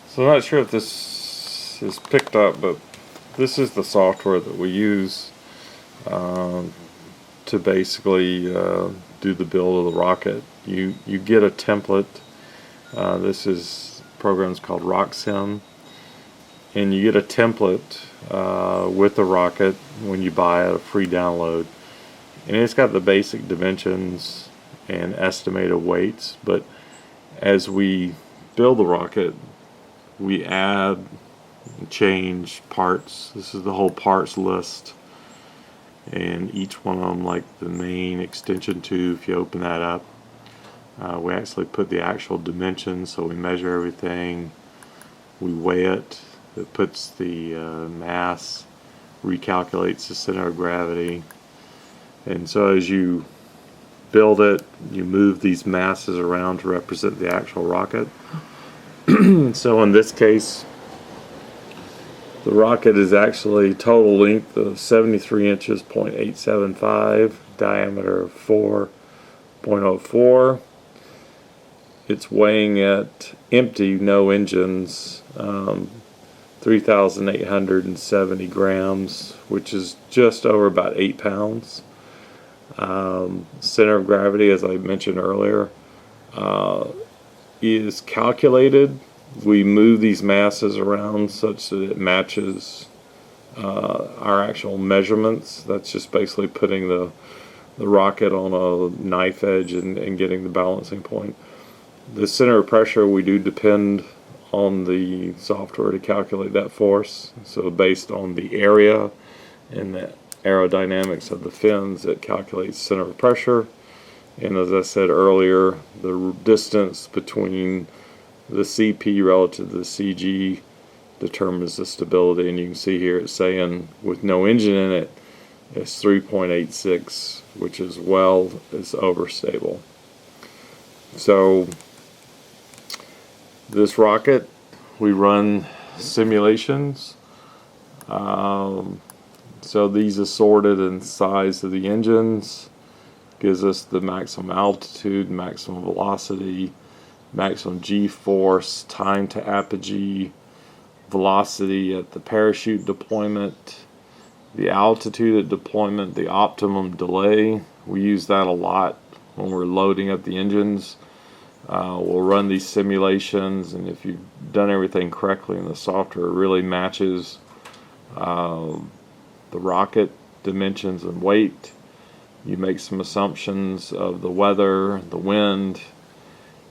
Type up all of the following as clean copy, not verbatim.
So I'm not sure if this is picked up, but this is the software that we use um, to basically do the build of the rocket. You get a template. This is program's called RockSim, and you get a template with the rocket when you buy it, a free download, and it's got the basic dimensions and estimated weights. But as we build the rocket, we add and change parts. This is the whole parts list, and each one of them, like the main extension tube, if you open that up, we actually put the actual dimensions, so we measure everything, we weigh it, it puts the mass, recalculates the center of gravity, and so as you build it, you move these masses around to represent the actual rocket. So in this case, the rocket is actually total length of 73 inches, 0.875, diameter of 4.04. It's weighing at empty, no engines, 3,870 grams, which is just over about 8 pounds. Center of gravity, as I mentioned earlier, is calculated. We move these masses around such that it matches our actual measurements. That's just basically putting the rocket on a knife edge and getting the balancing point. The center of pressure, we do depend on the software to calculate that force. So based on the area and the aerodynamics of the fins, it calculates center of pressure. And as I said earlier, the distance between the CP relative to the CG determines the stability. And you can see here it's saying with no engine in it, it's 3.86, which is overstable. So this rocket, we run simulations. So these assorted in size of the engines gives us the maximum altitude, maximum velocity, maximum g-force, time to apogee, velocity at the parachute deployment, the altitude at deployment, the optimum delay. We use that a lot when we're loading up the engines. We'll run these simulations, and if you've done everything correctly and the software really matches the rocket dimensions and weight, you make some assumptions of the weather, the wind,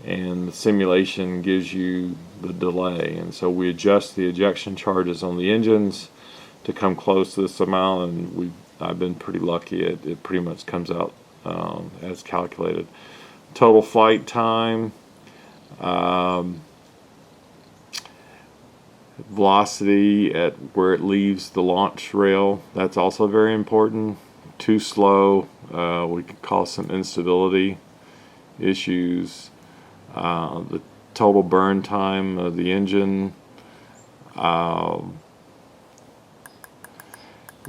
and the simulation gives you the delay. And so we adjust the ejection charges on the engines to come close to this amount, and I've been pretty lucky. It pretty much comes out as calculated. Total flight time, velocity at where it leaves the launch rail, that's also very important. Too slow, we could cause some instability issues. The total burn time of the engine.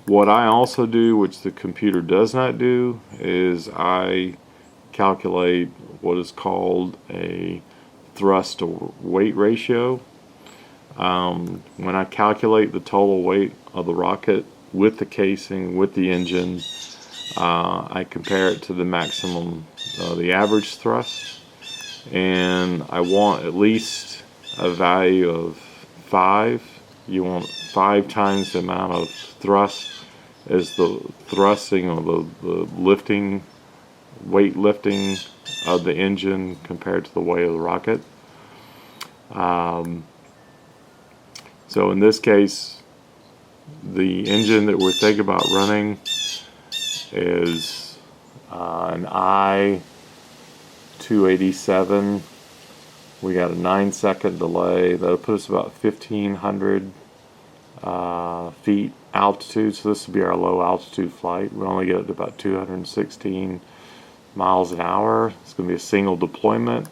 What I also do, which the computer does not do, is I calculate what is called a thrust to weight ratio. When I calculate the total weight of the rocket with the casing, with the engine, I compare it to the maximum, the average thrust, and I want at least a value of 5. You want 5 times the amount of thrust as the thrusting or the lifting, weight lifting of the engine compared to the weight of the rocket. So in this case, the engine that we're thinking about running is an I-287. We got a 9-second delay. That'll put us about 1,500 feet altitude. So this will be our low altitude flight. We only get it to about 216 miles an hour. It's going to be a single deployment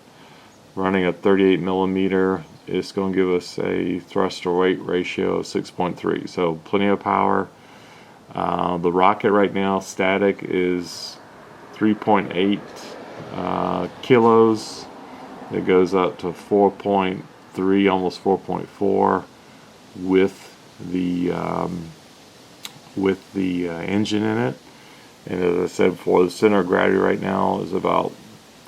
running a 38 millimeter. It's going to give us a thrust to weight ratio of 6.3, so plenty of power. The rocket right now, static, is 3.8 kilos. It goes up to 4.4 4.3, almost 4.4 with the engine in it. And as I said before, the center of gravity right now is about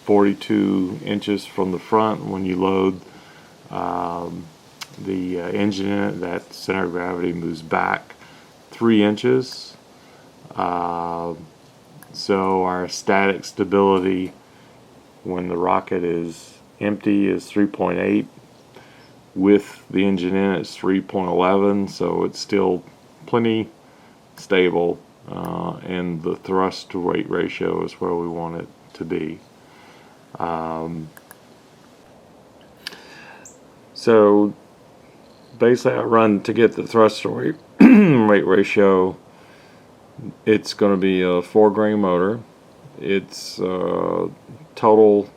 42 inches from the front. When you load the engine in it, that center of gravity moves back 3 inches. So our static stability when the rocket is empty is 3.8. With the engine in it, it's 3.11, so it's still plenty stable, and the thrust to weight ratio is where we want it to be. So basically I run to get the thrust to weight ratio. It's going to be a 4-grain motor. Its total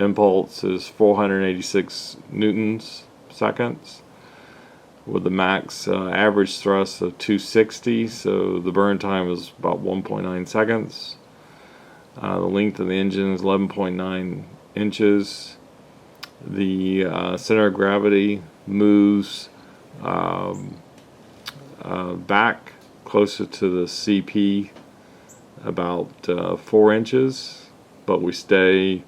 impulse is 486 newtons seconds with a max average thrust of 260, so the burn time is about 1.9 seconds. The length of the engine is 11.9 inches. The center of gravity moves back closer to the CP about 4 inches, but we stay,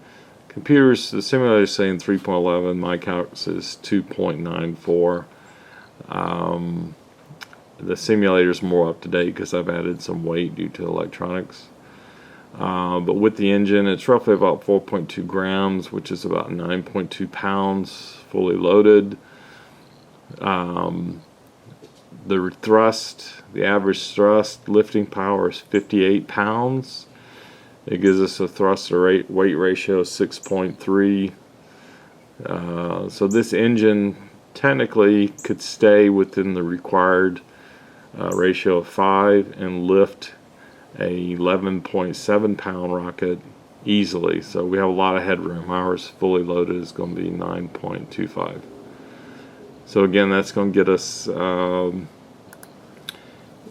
the simulator is saying 3.11, my calc says 2.94. The simulator is more up to date because I've added some weight due to electronics. But with the engine, it's roughly about 4.2 grams, which is about 9.2 pounds fully loaded. The thrust, the average thrust lifting power is 58 pounds. It gives us a thrust to weight ratio of 6.3. So this engine technically could stay within the required ratio of 5 and lift a 11.7 pound rocket easily. So we have a lot of headroom. Ours fully loaded is going to be 9.25. So again, that's going to get us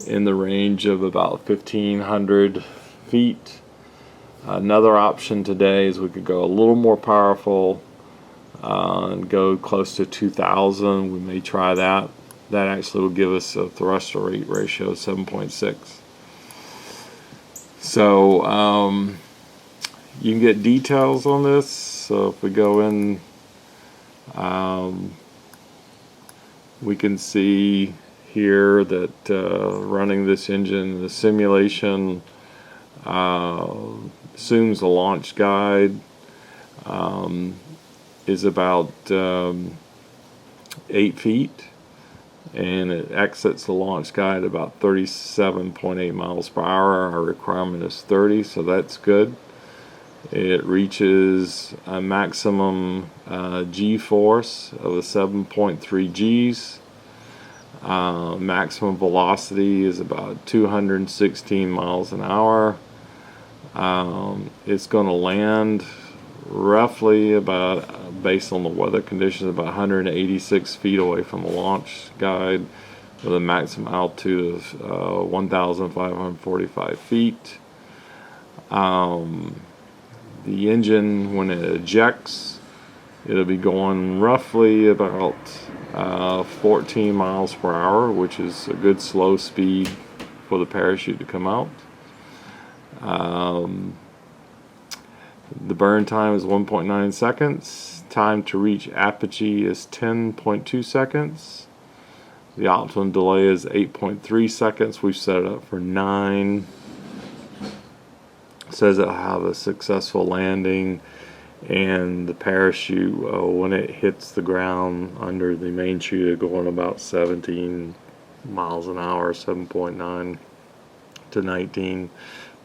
in the range of about 1,500 feet. Another option today is we could go a little more powerful and go close to 2,000. We may try that. That actually will give us a thrust to weight ratio of 7.6. So you can get details on this. So if we go in, we can see here that running this engine, the simulation assumes the launch guide is about 8 feet, and it exits the launch guide about 37.8 miles per hour. Our requirement is 30, so that's good. It reaches a maximum G force of 7.3 Gs. Maximum velocity is about 216 miles an hour. It's going to land roughly about, based on the weather conditions, about 186 feet away from the launch guide with a maximum altitude of 1,545 feet. The engine, when it ejects, it'll be going roughly about 14 miles per hour, which is a good slow speed for the parachute to come out. The burn time is 1.9 seconds. Time to reach apogee is 10.2 seconds. The optimum delay is 8.3 seconds. We've set it up for 9. It says it'll have a successful landing, and the parachute, when it hits the ground under the main chute, going about 17 miles an hour, 7.9 to 19.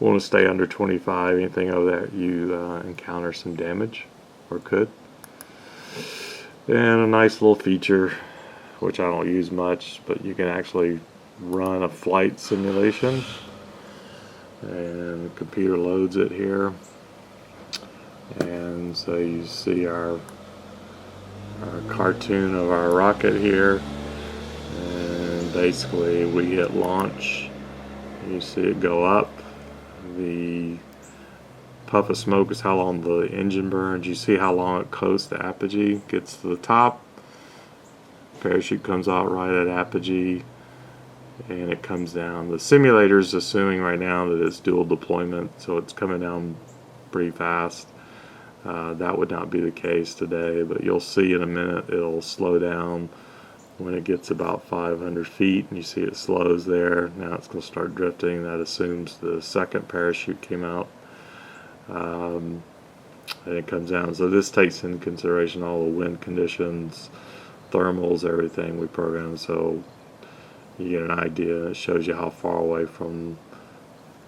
We want to stay under 25. Anything over that, you encounter some damage, or could. And a nice little feature, which I don't use much, but you can actually run a flight simulation, and the computer loads it here. And so you see our cartoon of our rocket here, and basically we hit launch. You see it go up. The puff of smoke is how long the engine burns. You see how long it coasts the apogee, gets to the top, parachute comes out right at apogee, and it comes down. The simulator is assuming right now that it's dual deployment, so it's coming down pretty fast. That would not be the case today, but you'll see in a minute it'll slow down when it gets about 500 feet, and you see it slows there. Now it's going to start drifting. That assumes the second parachute came out, and it comes down. So this takes into consideration all the wind conditions, thermals, everything we program, so you get an idea. It shows you how far away from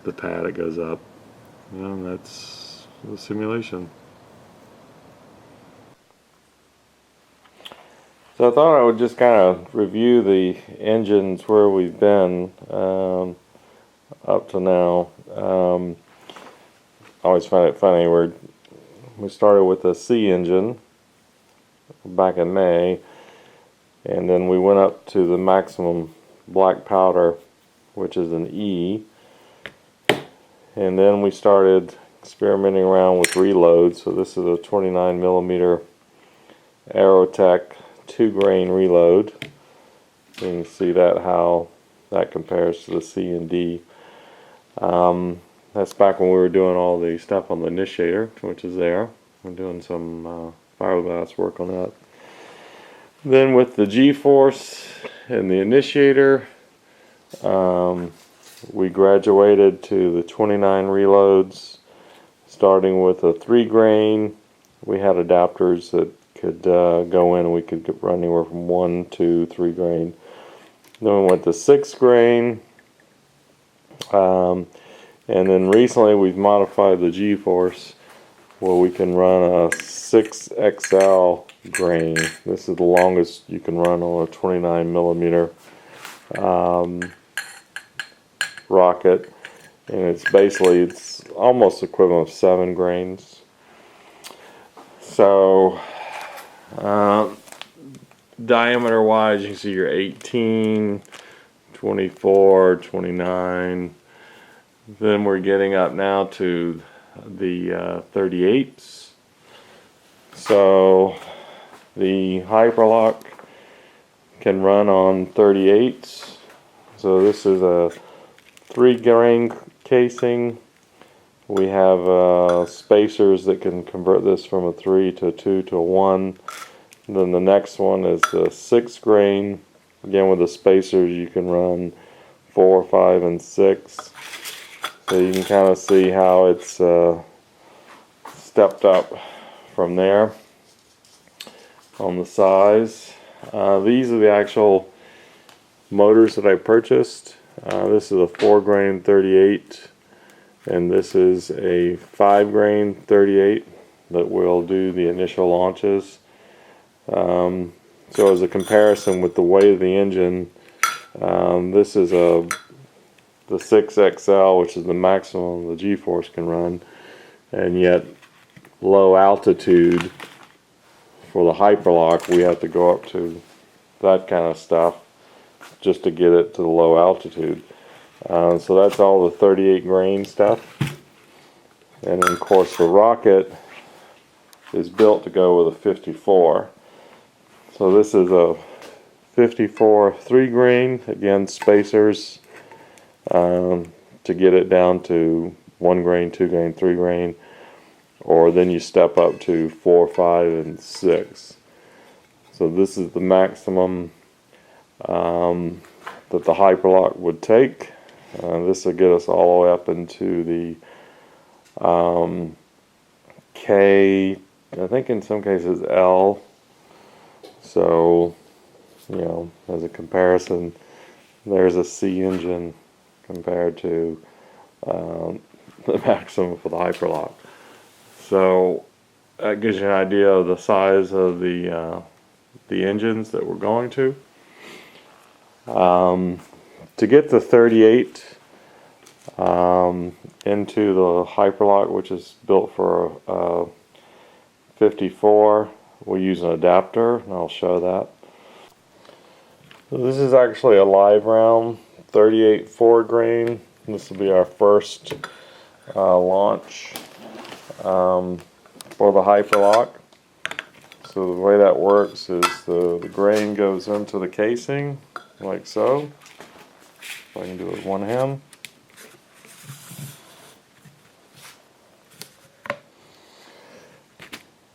the pad it goes up. And that's the simulation. So I thought I would just kind of review the engines where we've been up to now. I always find it funny, we started with a C engine back in May, and then we went up to the maximum black powder, which is an E, and then we started experimenting around with reloads. So this is a 29mm Aerotech 2-grain reload. You can see that how that compares to the C and D. That's back when we were doing all the stuff on the initiator, which is there. We're doing some fiberglass work on that. Then with the G-force and the initiator, we graduated to the 29 reloads, starting with a 3-grain. We had adapters that could go in, and we could run anywhere from 1 to 3 grain. Then we went to 6 grain, and then recently we've modified the G-force where we can run a 6XL grain. This is the longest you can run on a 29mm rocket, and it's almost equivalent of 7 grains. So diameter wise, you can see your 18, 24, 29. Then we're getting up now to the 38s. So the HyperLOC can run on 38s. So this is a 3-grain casing. We have spacers that can convert this from a 3 to a 2 to a 1. And then the next one is the 6-grain. Again, with the spacers you can run 4, 5, and 6. So you can kind of see how it's stepped up from there on the size. These are the actual motors that I purchased. This is a 4-grain 38, and this is a 5-grain 38 that will do the initial launches. So as a comparison with the weight of the engine, this is the 6XL, which is the maximum the G-force can run, and yet low altitude for the HyperLOC we have to go up to that kind of stuff just to get it to the low altitude. So that's all the 38 grain stuff. And then of course the rocket is built to go with a 54. So this is a 54 3-grain, again spacers to get it down to 1 grain, 2 grain, 3 grain, or then you step up to 4, 5, and 6. So this is the maximum that the HyperLOC would take. This will get us all the way up into the K, I think in some cases L. So, you know, as a comparison, there's a C engine compared to the maximum for the HyperLOC. So that gives you an idea of the size of the engines that we're going to. To get the 38 into the HyperLOC, which is built for a 54, we use an adapter, and I'll show that. So this is actually a live round 38 4-grain. This will be our first launch. for the HyperLOC. So the way that works is the grain goes into the casing like so. If I can do it with one hand.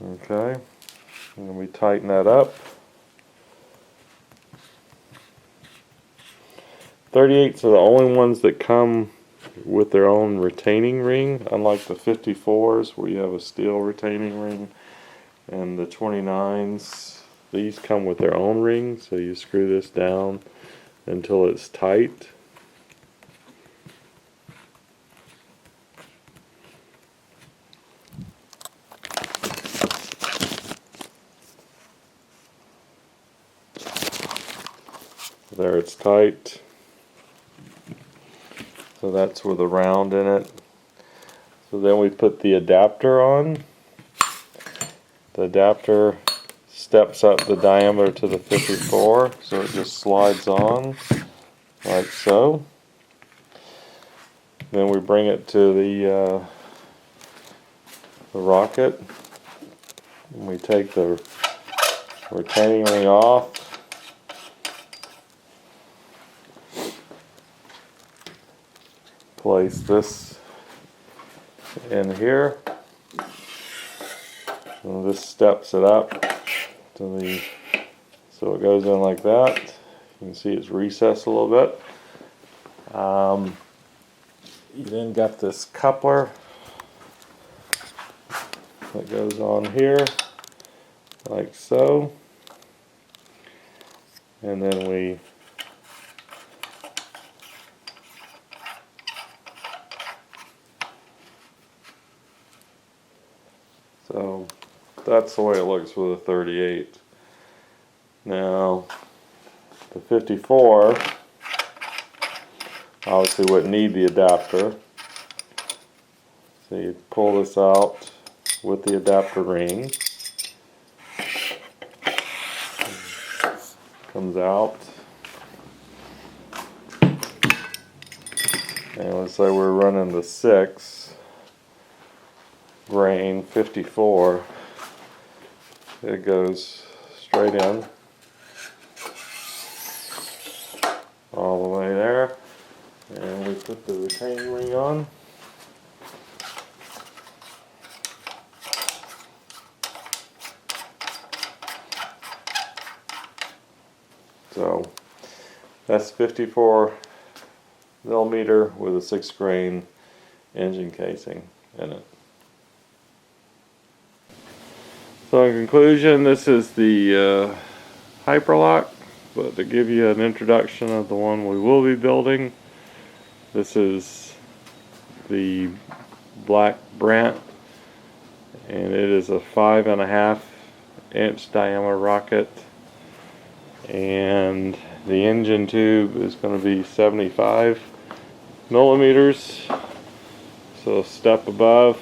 Okay, and then we tighten that up. 38s are the only ones that come with their own retaining ring, unlike the 54s where you have a steel retaining ring, and the 29s, these come with their own ring, so you screw this down until it's tight. There, it's tight. So that's with a round in it. So then we put the adapter on. The adapter steps up the diameter to the 54, so it just slides on like so. Then we bring it to the rocket, and we take the retaining ring off. Place this in here, and this steps it up to the, so it goes in like that. You can see it's recessed a little bit. You then got this coupler that goes on here like so, and then we so that's the way it looks with a 38. Now the 54 obviously wouldn't need the adapter, so you pull this out with the adapter ring. Comes out, and let's say we're running the 6 grain 54, it goes straight in all the way there, and we put the retaining ring on. So that's 54 millimeter with a 6 grain engine casing in it. So in conclusion, this is the HyperLOC, but to give you an introduction of the one we will be building, this is the Black Brant, and it is a 5.5 inch diameter rocket, and the engine tube is going to be 75 millimeters, so a step above.